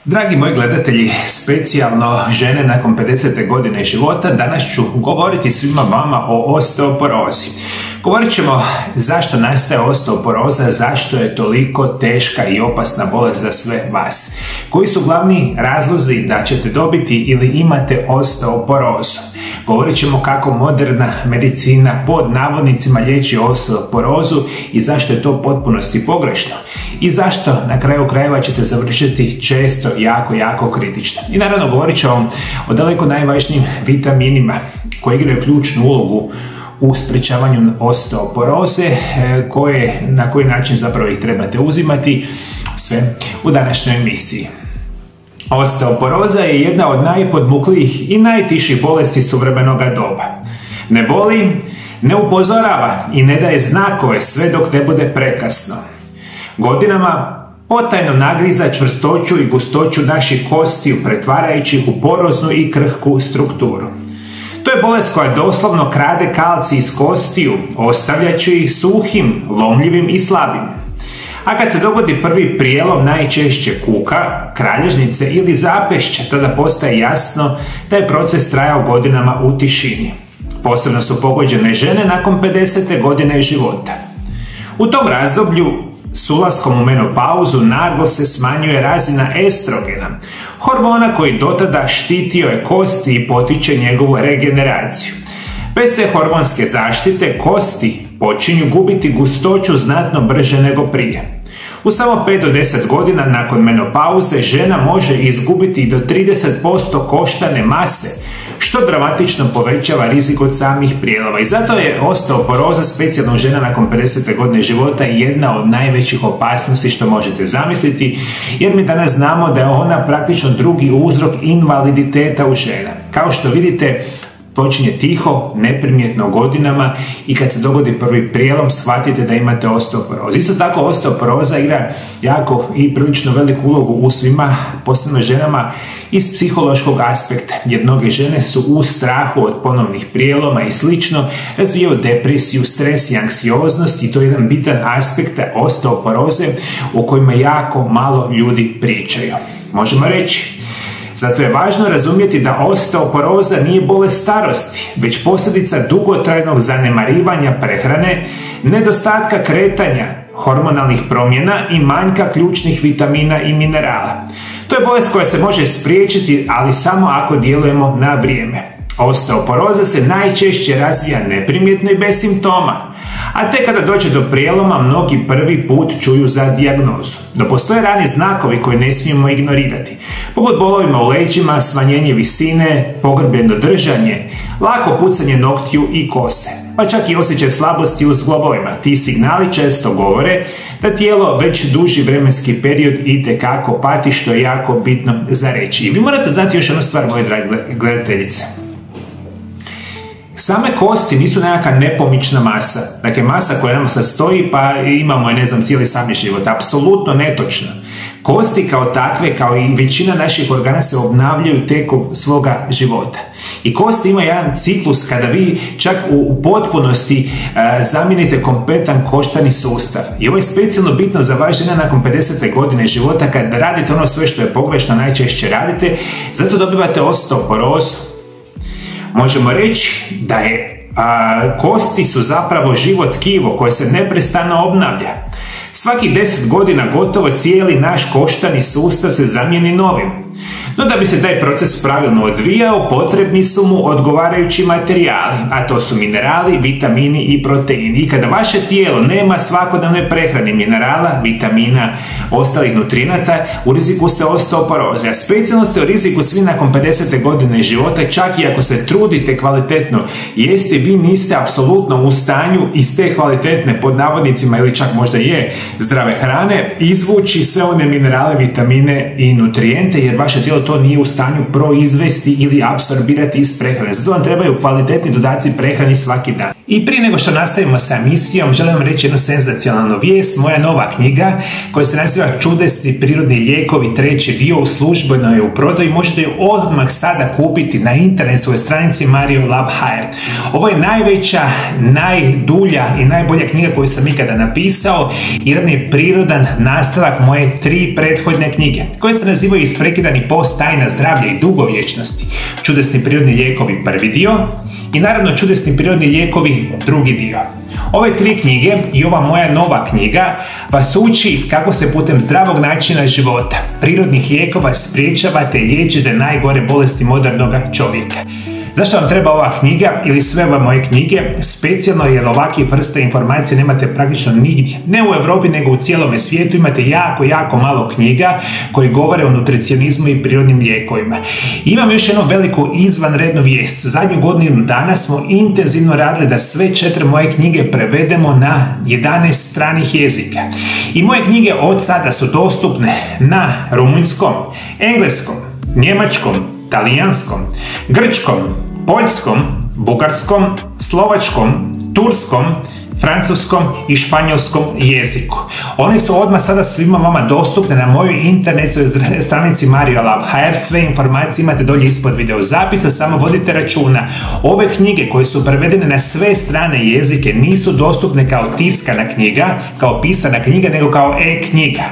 Dragi moji gledatelji, specijalno žene nakon 50. godine života, danas ću govoriti svima vama o osteoporozi. Govorit ćemo zašto nastaje osteoporoza, zašto je toliko teška i opasna bolest za sve vas. Koji su glavni razlozi da ćete dobiti ili imate osteoporozu. Govorit ćemo kako moderna medicina pod navodnicima liječi osteoporozu i zašto je to u potpunosti pogrešno. I zašto na kraju krajeva ćete završiti često jako kritično. I naravno govorit ću vam o daleko najvažnijim vitaminima koji igraju ključnu ulogu u sprečavanju osteoporoze, na koji način zapravo ih trebate uzimati, sve u današnjoj emisiji. Osteoporoza je jedna od najpodmuklijih i najtiših bolesti suvremenog doba. Ne boli, ne upozorava i ne daje znakove sve dok ne bude prekasno. Godinama potajno nagriza čvrstoću i gustoću naših kostiju, pretvarajući ih u poroznu i krhku strukturu. To je bolest koja doslovno krade kalcij iz kostiju, ostavljajući ih suhim, lomljivim i slabim. A kad se dogodi prvi prijelom, najčešće kuka, kralježnice ili zapešća, tada postaje jasno da je proces trajao godinama u tišini. Posebno su pogođene žene nakon 50. godine života. U tom razdoblju, s ulaskom u menopauzu, naglo se smanjuje razina estrogena, hormona koji dotada štitio je kosti i potiče njegovu regeneraciju. Bez te hormonske zaštite kosti počinju gubiti gustoću znatno brže nego prije. U samo 5 do 10 godina nakon menopauze žena može izgubiti do 30% koštane mase, što dramatično povećava rizik od samih prijeloma. I zato je osteoporoza, specijalno žena nakon 50. godine života, jedna od najvećih opasnosti što možete zamisliti, jer mi danas znamo da je ona praktično drugi uzrok invaliditeta u žena. Kao što vidite, počinje tiho, neprimjetno godinama i kad se dogodi prvi prijelom shvatite da imate osteoporozu. Isto tako osteoporoza igra jako i prilično veliku ulogu u svima, posebno ženama, iz psihološkog aspekta, jer mnoge žene su u strahu od ponovnih prijeloma i slično, razvijaju depresiju, stres i anksioznost i to je jedan bitan aspekt osteoporoze o kojima jako malo ljudi pričaju. Možemo reći, zato je važno razumjeti da osteoporoza nije bolest starosti, već posljedica dugotrajnog zanemarivanja prehrane, nedostatka kretanja, hormonalnih promjena i manjka ključnih vitamina i minerala. To je bolest koja se može spriječiti, ali samo ako djelujemo na vrijeme. Osteoporoza se najčešće razvija neprimjetno i bez simptoma, a tek kada dođe do prijeloma mnogi prvi put čuju za dijagnozu. No postoje rani znakovi koje ne smijemo ignorirati, poput bolovima u leđima, smanjenje visine, pogrbljeno držanje, lako pucanje noktiju i kose, pa čak i osjećaj slabosti u zglobovima. Ti signali često govore da tijelo već duži vremenski period itekako pati, što je jako bitno za reći. I vi morate znati još jednu stvar, moje drage gledateljice. Same kosti nisu nekakva nepomična masa. Dakle, masa koja nam sad stoji pa imamo je, cijeli sami život. Apsolutno netočno. Kosti kao takve, kao i većina naših organa, se obnavljaju tijekom svoga života. I kosti ima jedan ciklus kada vi čak u potpunosti zamijenite kompletan koštani sustav. I ovo je specijalno bitno za vas žene nakon 50. godine života, kad radite ono sve što je pogrešno, najčešće radite, zato dobivate osteoporozu. Možemo reći da kosti su zapravo živo tkivo koje se neprestano obnavlja. Svakih 10 godina gotovo cijeli naš koštani sustav se zamijeni novim. No da bi se taj proces pravilno odvijao, potrebni su mu odgovarajući materijali, a to su minerali, vitamini i proteini. I kada vaše tijelo nema svakodnevne prehrane minerala, vitamina, ostalih nutrijenata, u riziku ste osteoporoze, a specijalno ste u riziku svi nakon 50. godine života, čak i ako se trudite kvalitetno jeste, vi niste apsolutno u stanju iz te kvalitetne, pod navodnicima, ili čak možda je zdrave hrane, izvući sve one minerale, vitamine i nutrijente, jer vaše tijelo to nije u stanju proizvesti ili apsorbirati iz prehrane. Zato vam trebaju kvalitetni dodaci prehrani svaki dan. I prije nego što nastavimo sa emisijom, želim vam reći jednu senzacionalnu vijest. Moja nova knjiga, koja se naziva Čudesni prirodni lijekovi, treći dio, u službenoj je u prodaju. Možete ju odmah sada kupiti na internetskoj stranici MarioLab.hr. Ovo je najveća, najdulja i najbolja knjiga koju sam ikada napisao. Jedan je prirodan nastavak moje 3 prethodne knjige, koje se nazivaju Isprekidani post, tajna zdravlja i dugovječnosti. Čudesni prirodni lijekovi, prvi dio, i naravno Čudesni prirodni lijekovi, drugi dio. Ove 3 knjige i ova moja nova knjiga vas uči kako se putem zdravog načina života, prirodnih lijekova, spriječavate i liječite najgore bolesti modernog čovjeka. Zašto vam treba ova knjiga ili sve ove moje knjige? Specijalno jer ovakve vrste informacije nemate praktično nigdje. Ne u Europi, nego u cijelome svijetu imate jako malo knjiga koji govore o nutricionizmu i prirodnim lijekovima. Imam još jednu veliku izvanrednu vijest. Zadnju godinu dana smo intenzivno radili da sve 4 moje knjige prevedemo na 11 stranih jezika. I moje knjige od sada su dostupne na rumunjskom, engleskom, njemačkom, talijanskom, grčkom, poljskom, bugarskom, slovačkom, turskom, francuskom i španjolskom jeziku. One su odmah sada svima vama dostupne na mojoj internetskoj stranici MarioLab.hr. Sve informacije imate dolje ispod video zapisa, samo vodite računa. Ove knjige koje su prevedene na sve strane jezike nisu dostupne kao tiskana knjiga, kao pisana knjiga, nego kao e-knjiga.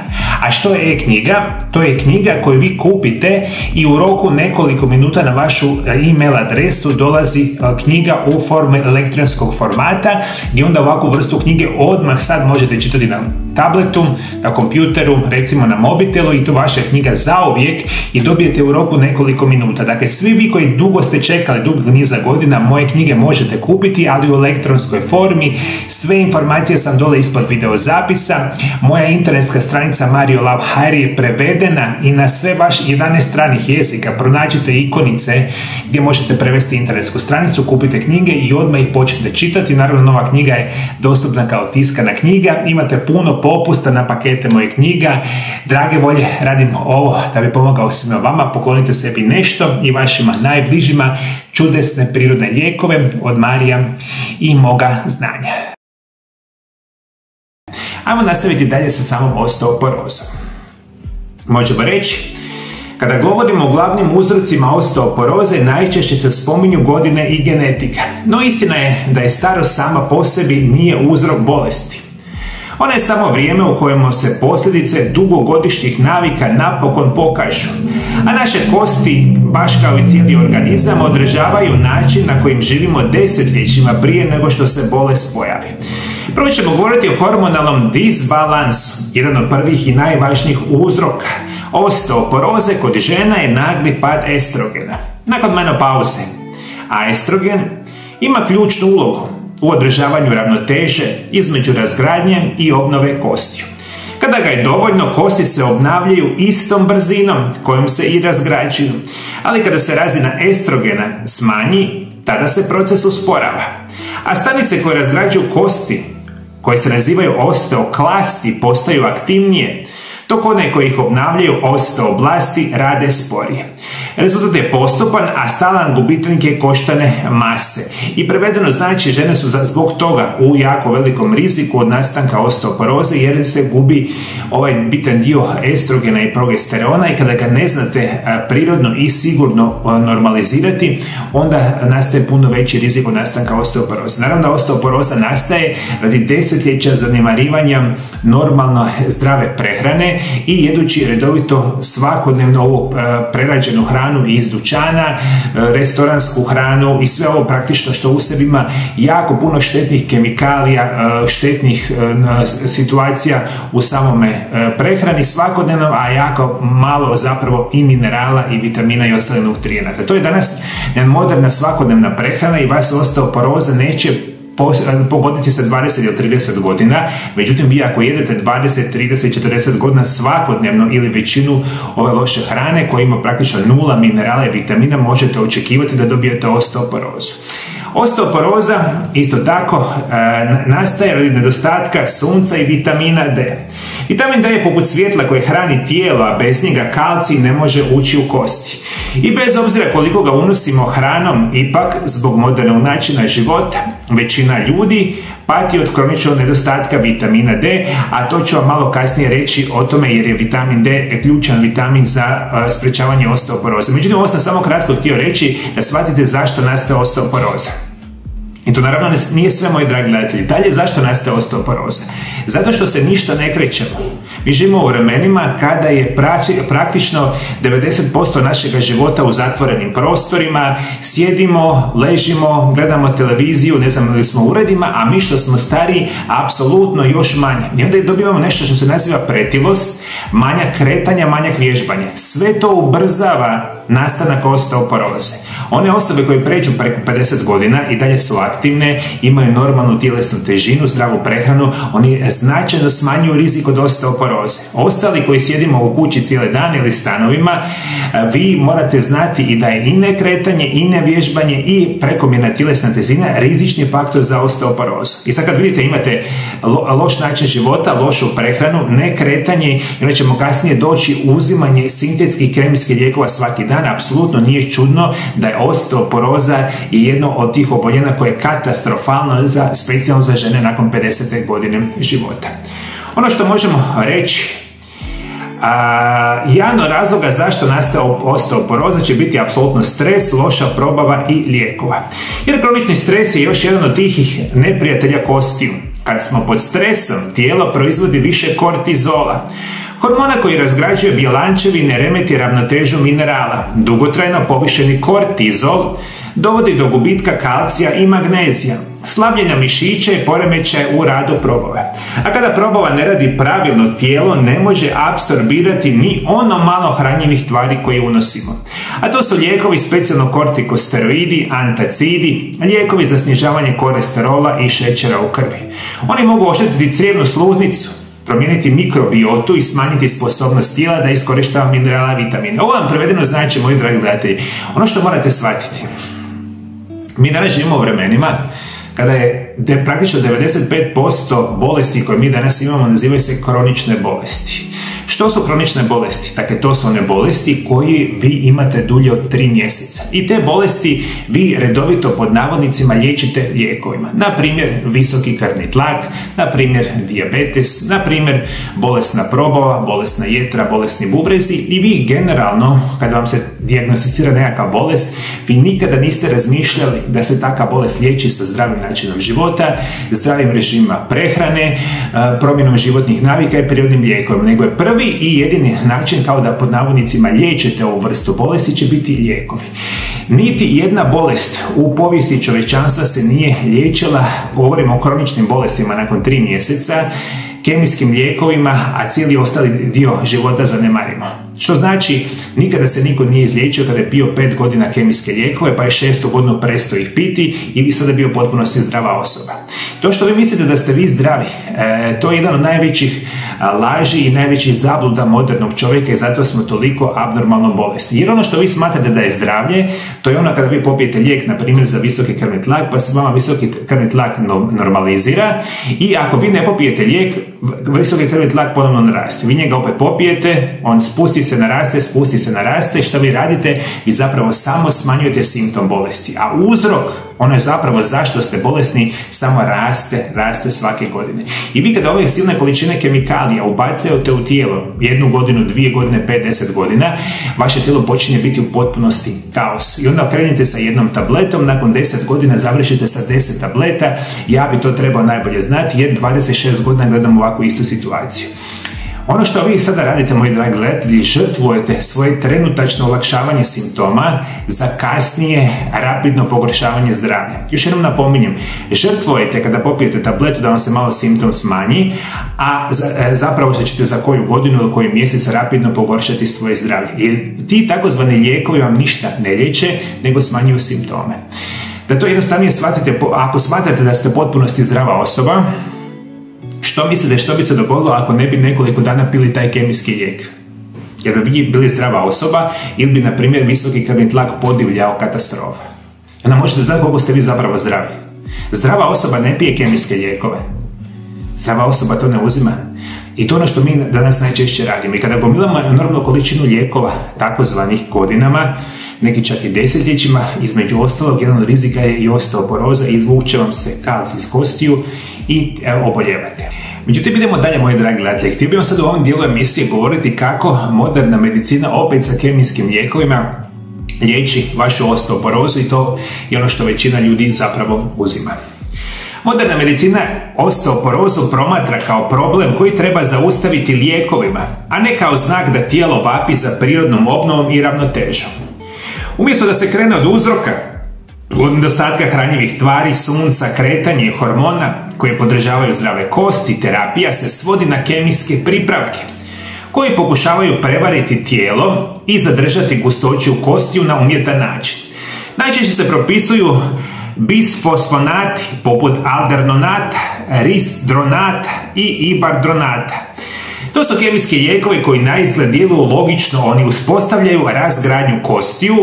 A što je e-knjiga? To je knjiga koju vi kupite i u roku nekoliko minuta na vašu e-mail adresu dolazi knjiga u formi elektronskog formata, gdje onda ovakvu vrstu knjige odmah sad možete čitati na tabletu, na kompjuteru, recimo na mobitelu, i to vaša knjiga zauvijek i dobijete u roku nekoliko minuta. Dakle, svi vi koji dugo ste čekali, dugog niza godina, moje knjige možete kupiti, ali u elektronskoj formi. Sve informacije sam dole ispod video zapisa. Moja internetska stranica MarioLab.hr je prevedena i na sve vaš 11 stranih jezika. Pronađite ikonice gdje možete prevesti internetsku stranicu, kupite knjige i odmah ih počnete čitati. Naravno, nova knjiga je dostupna kao tiskana knjiga. Imate puno popusta na pakete mojih knjiga. Drage volje, radim ovo da bi pomogao svima vama. Poklonite sebi nešto i vašima najbližima čudesne prirodne lijekove od Marija i moga znanja. Ajmo nastaviti dalje sa samom osteoporozom. Možemo reći, kada govorimo o glavnim uzrocima osteoporoze, najčešće se spominju godine i genetika. No istina je da je starost sama po sebi nije uzrok bolesti. Ona je samo vrijeme u kojemu se posljedice dugogodišnjih navika napokon pokažu, a naše kosti, baš kao i cijeli organizam, održavaju način na kojim živimo desetljećima prije nego što se bolest pojavi. Prvo ćemo govoriti o hormonalnom disbalansu. Jedan od prvih i najvažnijih uzroka osteoporoze kod žena je nagli pad estrogena nakon menopauze, a estrogen ima ključnu ulogu u održavanju ravnoteže između razgradnje i obnove kostiju. Kada ga je dovoljno, kosti se obnavljaju istom brzinom kojom se i razgrađuju, ali kada se razina estrogena smanji, tada se proces usporava. A stanice koje razgrađuju kosti, koje se nazivaju osteoklasti, postaju aktivnije, dok one koji ih obnavljaju, osteoblasti, rade sporije. Rezultat je postupan, a stalan gubitak je koštane mase. I prevedeno znači, žene su zbog toga u jako velikom riziku od nastanka osteoporoze, jer se gubi ovaj bitan dio estrogena i progesterona, i kada ga ne znate prirodno i sigurno normalizirati, onda nastaje puno veći rizik od nastanka osteoporoze. Naravno da osteoporoza nastaje radi desetljeća zanemarivanja normalno zdrave prehrane i jedući redovito svakodnevno ovu prerađenu hranu iz dućana, restoransku hranu i sve ovo praktično što u sebi ima jako puno štetnih kemikalija, štetnih situacija u samome prehrani svakodnevno, a jako malo zapravo i minerala i vitamina i ostalih nutrijenata. To je danas moderna svakodnevna prehrana i vas osteoporoza neće pogoditi se 20 ili 30 godina, međutim vi ako jedete 20, 30, 40 godina svakodnevno ili većinu ove loše hrane koja ima praktično nula minerala i vitamina, možete očekivati da dobijete osteoporozu. Osteoporoza isto tako nastaje radi nedostatka sunca i vitamina D. Vitamin D je poput svjetla koje hrani tijelo, a bez njega kalcij ne može ući u kosti. I bez obzira koliko ga unosimo hranom, ipak zbog modernog načina života većina ljudi pati od kroničnog nedostatka vitamina D, a to ću vam malo kasnije reći o tome jer je vitamin D ključan vitamin za sprečavanje osteoporoze. Međutim, ovo sam samo kratko htio reći da shvatite zašto nastaje osteoporoza. I to naravno nije sve, moji dragi gledatelji. Dalje, zašto nastaje osteoporoza? Zato što se ništa ne krećemo. Mi živimo u vremenima kada je praktično 90% našega života u zatvorenim prostorima, sjedimo, ležimo, gledamo televiziju, ne znam li smo u uredima, a mi što smo stariji, apsolutno još manje. I onda dobivamo nešto što se naziva pretilost, manjak kretanja, manjak vježbanja. Sve to ubrzava nastanak osteoporoze. One osobe koje pređu preko 50 godina i dalje su aktivne, imaju normalnu tjelesnu težinu, zdravu prehranu, oni značajno smanjuju rizik od osteoporoze. Ostali koji sjedimo u kući cijele dane ili stanovima, vi morate znati i da je i nekretanje, i nevježbanje, i prekomjerna tjelesna težina rizični faktor za osteoporozu. I sad kad vidite imate loš način života, lošu prehranu, nekretanje, i onda ćemo kasnije doći uzimanje sintetskih kemijskih lijekova svaki dan, apsolutno nije čudno da je osteoporoza je jedno od tih oboljenja koje je katastrofalno specijalno za žene nakon 50. godine života. Ono što možemo reći, jedan od razloga zašto nastaje osteoporoza će biti apsolutno stres, loša probava i lijekova. Jer kronični stres je još jedan od tih neprijatelja kostiju. Kad smo pod stresom, tijelo proizvodi više kortizola, hormona koji razgrađuje bjelančevine, remeti ravnotežu minerala. Dugotrajno povišeni kortizol dovodi do gubitka kalcija i magnezija, slabljenja mišića i poremećaja u radu probave. A kada probava ne radi pravilno, tijelo ne može apsorbirati ni ono malo hranjivih tvari koje unosimo. A to su lijekovi specijalno kortikosteroidi, antacidi, lijekovi za snižavanje kolesterola i šećera u krvi. Oni mogu oštetiti crijevnu sluznicu, promijeniti mikrobiotu i smanjiti sposobnost tijela da iskorištava minerala i vitamine. Ovo vam prevedeno znači, moji dragi gledatelji, ono što morate shvatiti. Mi danas živimo u vremenima kada je praktično 95% bolesti koje mi danas imamo nazivaju se kronične bolesti. Što su kronične bolesti? Dakle, to su one bolesti koje vi imate dulje od 3 mjeseca. I te bolesti vi redovito pod navodnicima liječite lijekovima. Na primjer, visoki krvni tlak, na primjer, dijabetes, na primjer, bolesna probava, bolesna jetra, bolesni bubrezi i vi generalno, kada vam se dijagnosticira nekakva bolest, vi nikada niste razmišljali da se takva bolest liječi sa zdravim načinom života, zdravim režimima prehrane, promjenom životnih navika i prirodnim lijekovima, nego je prvi i jedini način kao da pod navodnicima liječite ovu vrstu bolesti će biti lijekovi. Niti jedna bolest u povijesti čovječanstva se nije liječila, govorimo o kroničnim bolestima nakon 3 mjeseca, kemijskim lijekovima, a cijeli ostali dio života zanemarimo. Što znači, nikada se niko nije izliječio kada je pio 5 godina kemijske lijekove, pa je 6. godinu prestao ih piti i vi sada bio potpuno zdrava osoba. To što vi mislite da ste vi zdravi, to je jedan od najvećih laži i najvećih zabluda modernog čovjeka i zato smo toliko abnormalno bolesni. Jer ono što vi smatrate da je zdravlje, to je ono kada vi popijete lijek, na primjer, za visoki krvni tlak, pa se vama visoki krvni tlak normalizira i ako vi ne popijete lijek, visoki krvni tlak ponovno naraste. Vi njega opet popijete, on spusti se, naraste, što vi radite? Vi zapravo samo smanjujete simptom bolesti, a uzrok, ono je zapravo zašto ste bolesni, samo raste svake godine. I vi kada ove silne količine kemikalija ubacujete u tijelo 1 godinu, 2 godine, 5, 10 godina, vaše tijelo počinje biti u potpunosti kaos. I onda krenete sa jednom tabletom, nakon 10 godina završite sa 10 tableta. Ja bi to trebao najbolje znati jer 26 godina gledam ovakvu istu situaciju. Ono što vi sada radite, moji dragi gledatelji, žrtvujete svoje trenutačno olakšavanje simptoma za kasnije rapidno pogoršavanje zdravlja. Još jednom napominjem, žrtvujete kada popijete tabletu da vam se malo simptom smanji, a zapravo ćete za koju godinu ili koji mjesec rapidno pogoršati svoje zdravlje. Jer ti takozvani lijekovi vam ništa ne liječe, nego smanjuju simptome. Da to jednostavnije shvatite, ako smatrate da ste potpunosti zdrava osoba, što mislite što bi se dogodilo ako ne bi nekoliko dana pili taj kemijski lijek? Jer bi vi bili zdrava osoba ili bi, na primjer, visoki krvni tlak podivljao katastrofa. Onda možete znati koliko ste vi zapravo zdravi. Zdrava osoba ne pije kemijske lijekove. Zdrava osoba to ne uzima. I to je ono što mi danas najčešće radimo. I kada gomilamo enormnu količinu lijekova, takozvanih godinama, neki čak i desetljećima, između ostalog, jedan od rizika je i osteoporoza, izvuče vam se kalcij iz kostiju i oboljevate. Međutim, idemo dalje, moji dragi gledatelji. Htio bih vam sad u ovom dijelu emisije govoriti kako moderna medicina opet sa kemijskim lijekovima liječi vašu osteoporozu i to je ono što većina ljudi zapravo uzima. Moderna medicina osteoporozu promatra kao problem koji treba zaustaviti lijekovima, a ne kao znak da tijelo vapi za prirodnom obnovom i ravnotežom. Umjesto da se krene od uzroka, od nedostatka hranjivih tvari, sunca, kretanja i hormona koje podržavaju zdrave kosti, terapija se svodi na kemijske pripravke koji pokušavaju prevariti tijelo i zadržati gustoću kostiju na umjetan način. Najčešće se propisuju bisfosfonati poput aldernonata, risdronata i ibardronata. To su kemijski lijekovi koji naizgled djeluju logično, oni uspostavljaju razgradnju kostiju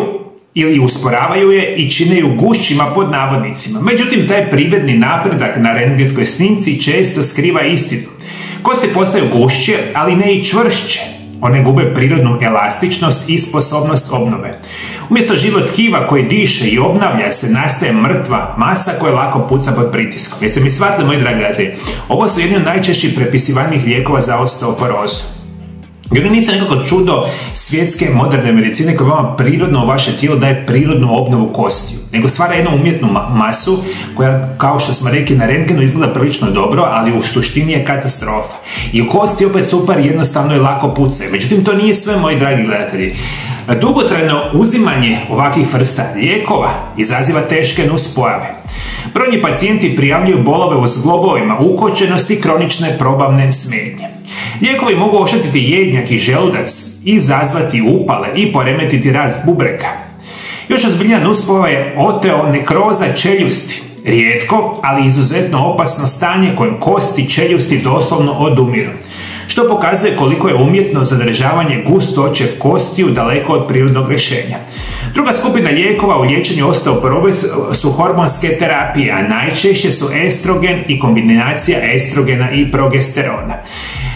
ili usporavaju je i čine ju gušćima pod navodnicima. Međutim, taj privedni napredak na rentgenskoj snimci često skriva istinu. Kosti postaju gušće, ali ne i čvršće. One gube prirodnu elastičnost i sposobnost obnove. Umjesto život tkiva koji diše i obnavlja se, nastaje mrtva masa koja lako puca pod pritiskom. Jeste mi shvatili, moji dragi gledatelji? Ovo su jedni od najčešće prepisivanih lijekova za osteoporozu. Jer oni nisu nekako čudo svjetske moderne medicine koja vama prirodno u vaše tijelo daje prirodnu obnovu kostiju, nego stvara jednu umjetnu masu koja, kao što smo rekli, na rentgenu izgleda prilično dobro, ali u suštini je katastrofa. I u kosti opet super, jednostavno i lako pucaju. Međutim, to nije sve, moji dragi gledatelji. Dugotrajno uzimanje ovakvih vrsta lijekova izaziva teške nuspojave. Brojni pacijenti prijavljuju bolove u zglobovima, ukočenosti i kronične probavne smetnje. Lijekovi mogu oštetiti jednjak i želudac, izazvati upale i poremetiti rast bubrega. Još ozbiljnija nuspojava je osteonekroza čeljusti. Rijetko, ali izuzetno opasno stanje kojem kosti čeljusti doslovno odumiru, što pokazuje koliko je umjetno zadržavanje gustoće kostiju daleko od prirodnog rješenja. Druga skupina lijekova u liječenju osteoporoze su hormonske terapije, a najčešće su estrogen i kombinacija estrogena i progesterona.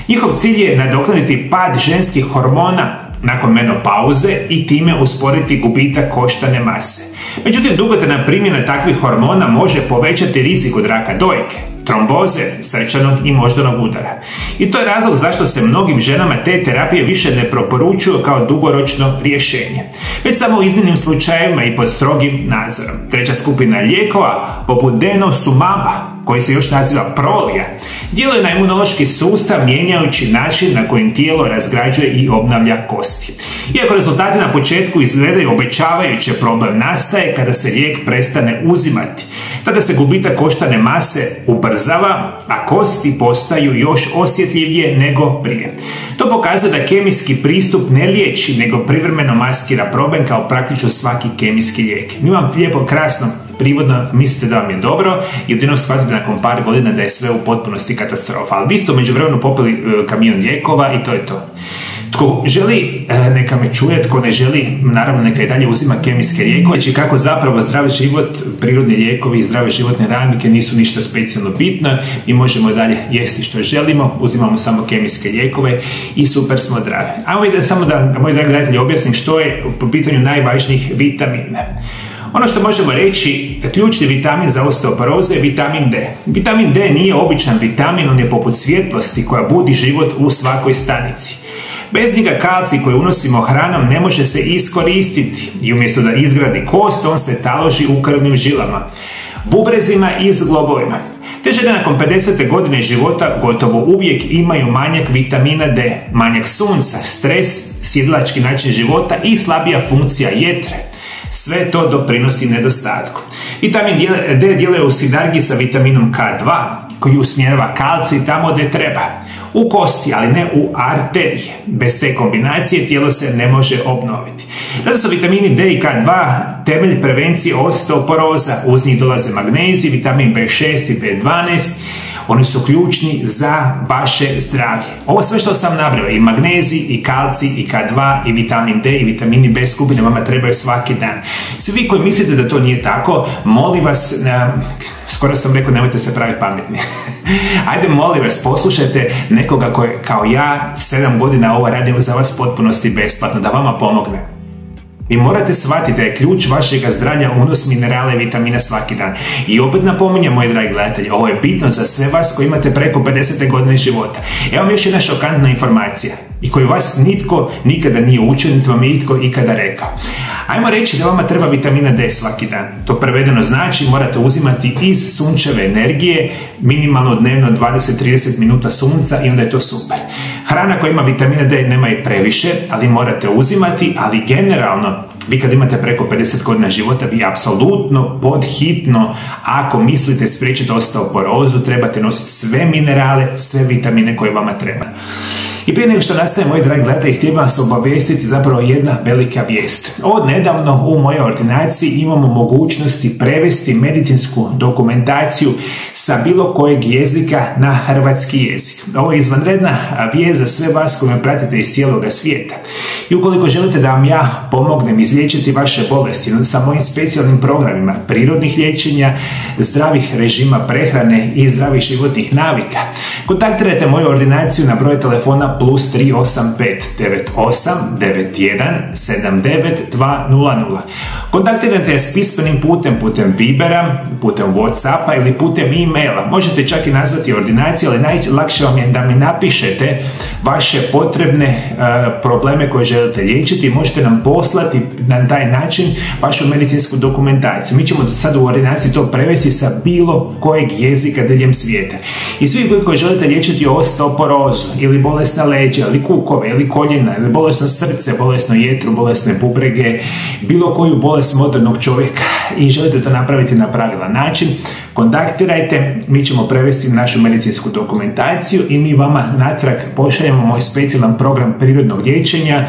Njihov cilj je nadoknaditi pad ženskih hormona nakon menopauze i time usporiti gubitak koštane mase. Međutim, dugotrajna primjena takvih hormona može povećati rizik od raka dojke, tromboze, srčanog i moždanog udara. I to je razlog zašto se mnogim ženama te terapije više ne preporučuju kao dugoročno rješenje, već samo u iznimnim slučajevima i pod strogim nadzorom. Treća skupina lijekova, poput denosumaba, koji se još naziva Prolia, djeluje na imunološki sustav mijenjajući način na kojim tijelo razgrađuje i obnavlja kosti. Iako rezultati na početku izgledaju obećavajuće, problem nastaje kada se lijek prestane uzimati. Tada se gubitak koštane mase ubrzava, a kosti postaju još osjetljivije nego prije. To pokazuje da kemijski pristup ne liječi, nego privremeno maskira problem kao praktično svaki kemijski lijek. Mi vam lijepo, krasno, privodno mislite da vam je dobro i odjednom shvatite nakon par godina da je sve u potpunosti katastrofa. Ali vi ste u međuvremenu popili kamion lijekova i to je to. Tko želi, neka me čuje, tko ne želi, naravno neka i dalje uzima kemijske lijekove. Znači kako zapravo zdravi život, prirodni lijekovi i zdrave životne dinamike nisu ništa specijalno bitno i možemo dalje jesti što želimo, uzimamo samo kemijske lijekove i super smo zdravi. Ajmo vidjeti samo da, moji dragi gledatelji, objasnim što je po pitanju najvažnijih vitamina. Ono što možemo reći, ključni vitamin za osteoporozu je vitamin D. Vitamin D nije običan vitamin, on je poput svjetlosti koja budi život u svakoj stanici. Bez njega kalcij koji unosimo hranom ne može se iskoristiti i umjesto da izgradi kost, on se taloži u krvnim žilama, bubrezima i zglobovima. Te žene nakon 50. godine života gotovo uvijek imaju manjak vitamina D, manjak sunca, stres, sjedilački način života i slabija funkcija jetre. Sve to doprinosi nedostatku. Vitamin D djeluje u sinergiji sa vitaminom K2 koji usmjerava kalcij tamo gdje treba, u kosti, ali ne u arterije. Bez te kombinacije tijelo se ne može obnoviti. Zato su vitamini D i K2 temelj prevencije osteoporoza. Uz njih dolaze magnezij, vitamin B6 i B12. Oni su ključni za vaše zdravlje. Ovo sve što sam nabrao, i magnezij, i kalcij, i K2, i vitamin D, i vitamini B skupine vama trebaju svaki dan. Svi vi koji mislite da to nije tako, molim vas, skoro sam rekao nemojte se praviti pametni. Ajde, molim vas, poslušajte nekoga koji kao ja 7 godina ovo radim za vas potpunosti besplatno, da vama pomogne. Vi morate shvatiti da je ključ vašeg zdravlja unos minerala i vitamina svaki dan. I opet napominjem, moji dragi gledatelji, ovo je bitno za sve vas koji imate preko 50. godine života. Evo mi još jedna šokantna informacija i koju vas nitko nikada nije učio, niti vam je itko ikada rekao. Ajmo reći da vama treba vitamina D svaki dan. To prevedeno znači morate uzimati iz sunčeve energije, minimalno dnevno 20-30 minuta sunca i onda je to super. Hrana koja ima vitamina D nema je previše, ali morate uzimati, ali generalno vi kad imate preko 50 godina života, vi apsolutno podhitno, ako mislite spriječiti osteoporozu, trebate nositi sve minerale, sve vitamine koje vama treba. I prije nego što nastaje, moji dragi gledatelji, htio vas obavijestiti zapravo jedna velika vijest. Od nedavno u mojoj ordinaciji imamo mogućnosti prevesti medicinsku dokumentaciju sa bilo kojeg jezika na hrvatski jezik. Ovo je izvanredna vijest za sve vas koji me pratite iz cijeloga svijeta. I ukoliko želite da vam ja pomognem izliječiti vaše bolesti sa mojim specijalnim programima prirodnih liječenja, zdravih režima prehrane i zdravih životnih navika, kontaktirajte moju ordinaciju na broj telefona plus 385 98 91 79 200. Kontaktirajte s pismenim putem Vibera, putem Whatsappa ili putem e-maila. Možete čak i nazvati ordinaciju, ali najlakše vam je da mi napišete vaše potrebne probleme koje želite liječiti. Možete nam poslati na taj način vašu medicinsku dokumentaciju. Mi ćemo sad u ordinaciji to prevesti sa bilo kojeg jezika diljem svijeta. I svi koji želite liječiti osteoporozu ili bolesna leđa, ili kukove, ili koljena, ili bolesno srce, bolesno jetru, bolesne bubrege, bilo koju bolest modernog čovjeka i želite to napraviti na pravilan način, kontaktirajte, mi ćemo prevesti našu medicinsku dokumentaciju i mi vama natrag pošaljemo moj specijalan program prirodnog liječenja.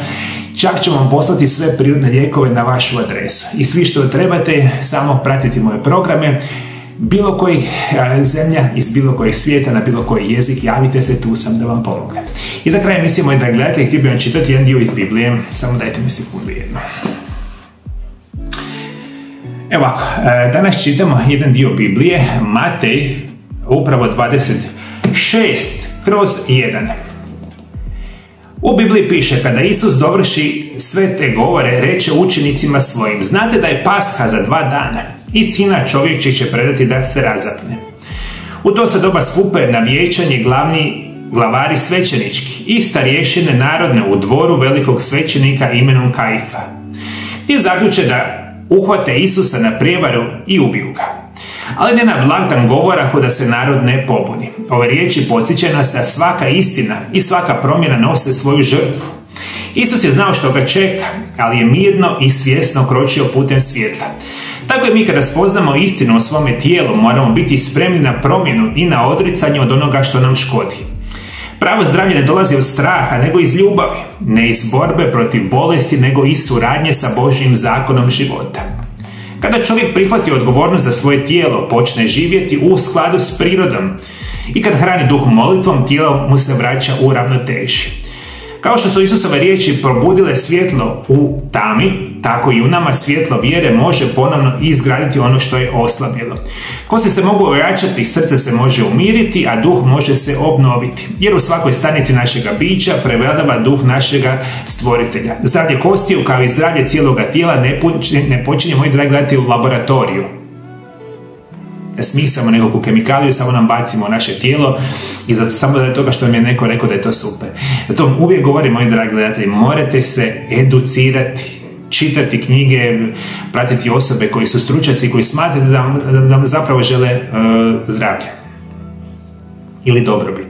Čak ćemo vam poslati sve prirodne lijekove na vašu adresu. I svi što trebate, samo pratiti moje programe, bilo koji zemlja, iz bilo kojeg svijeta, na bilo koji jezik, javite se, tu sam da vam pomognem. I za kraj emisije, moji dragi gledatelji, htio bih vam čitati jedan dio iz Biblije, samo dajte mi sekundu jedno. Evo ovako, danas čitamo jedan dio Biblije, Matej, upravo 26/1. U Bibliji piše, kada Isus dovrši sve te govore, reče učenicima svojim, znate da je Pasha za 2 dana i Sina čovječji će predati da se razapne. U to se doba skupe na vijećanje glavni glavari svećenički i starješine narodne u dvoru velikog svećenika imenom Kajfa. Ti zaključe da uhvate Isusa na prijevaru i ubiju ga. Ali ne na blagdan govorahu da se narod ne pobuni. Ove riječi podsjećaju nas da svaka istina i svaka promjena nose svoju žrtvu. Isus je znao što ga čeka, ali je mirno i svjesno kročio putem svijeta. Tako i mi kada spoznamo istinu o svome tijelu, moramo biti spremni na promjenu i na odricanje od onoga što nam škodi. Pravo zdravlje ne dolazi od straha, nego iz ljubavi, ne iz borbe protiv bolesti, nego iz suradnje sa Božjim zakonom života. Kada čovjek prihvati odgovornost za svoje tijelo, počne živjeti u skladu s prirodom i kad hrani duh molitvom, tijelo mu se vraća u ravnoteži. Kao što su Isusove riječi probudile svjetlo u tami, tako i u nama svjetlo vjere može ponovno izgraditi ono što je oslabjelo. Kosti se mogu ojačati, srce se može umiriti, a duh može se obnoviti. Jer u svakoj stanici našega bića prevladava duh našega stvoritelja. Zdravlje kostiju kao i zdravlje cijeloga tijela ne počinje, moji dragi gledatelji, u laboratoriju. Ne smislimo nekakvu kemikaliju, samo nam bacimo u naše tijelo i zato samo da je toga što nam je neko rekao da je to super. Zato uvijek govorim, moji dragi gledatelji, morate se educirati, čitati knjige, pratiti osobe koji su stručnjaci i koji smatraju da vam zapravo žele zdravlje ili dobrobit.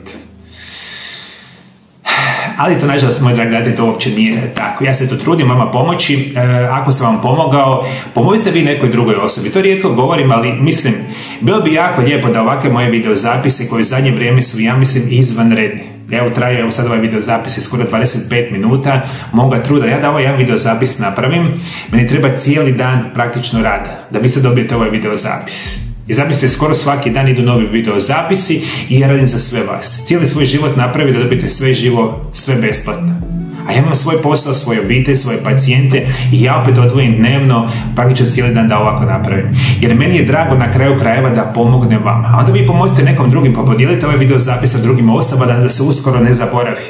Ali to, nažalost, moji dragi gledatelji, to uopće nije tako. Ja se to trudim vama pomoći. Ako sam vam pomogao, pomozite vi nekoj drugoj osobi. To rijetko govorim, ali mislim, bilo bi jako lijepo da ovakve moje videozapise koji u zadnje vrijeme su, ja mislim, izvanredni. Evo, traje sad ovaj videozapis je skoro 25 minuta moga truda. Ja da ovaj jedan videozapis napravim, meni treba cijeli dan praktično rada da vi se dobijete ovaj videozapis. I zamislite, skoro svaki dan idu novi video zapisi i ja radim za sve vas. Cijeli svoj život napravi da dobijete sve živo, sve besplatno. A ja imam svoj posao, svoje obitelj, svoje pacijente i ja opet odvojim dnevno, praktično cijeli dan da ovako napravim. Jer meni je drago na kraju krajeva da pomognem vama. A onda vi pomozite nekom drugim, pa podijelite ovaj video zapis sa drugim osobama da se uskoro ne zaboravi.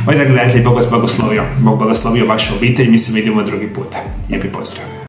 Moji dragi gledatelji, Bog vas blagoslovio. Bog blagoslovio vašu obitelj, mi se vidimo drugi puta. Lijepi pozdrav.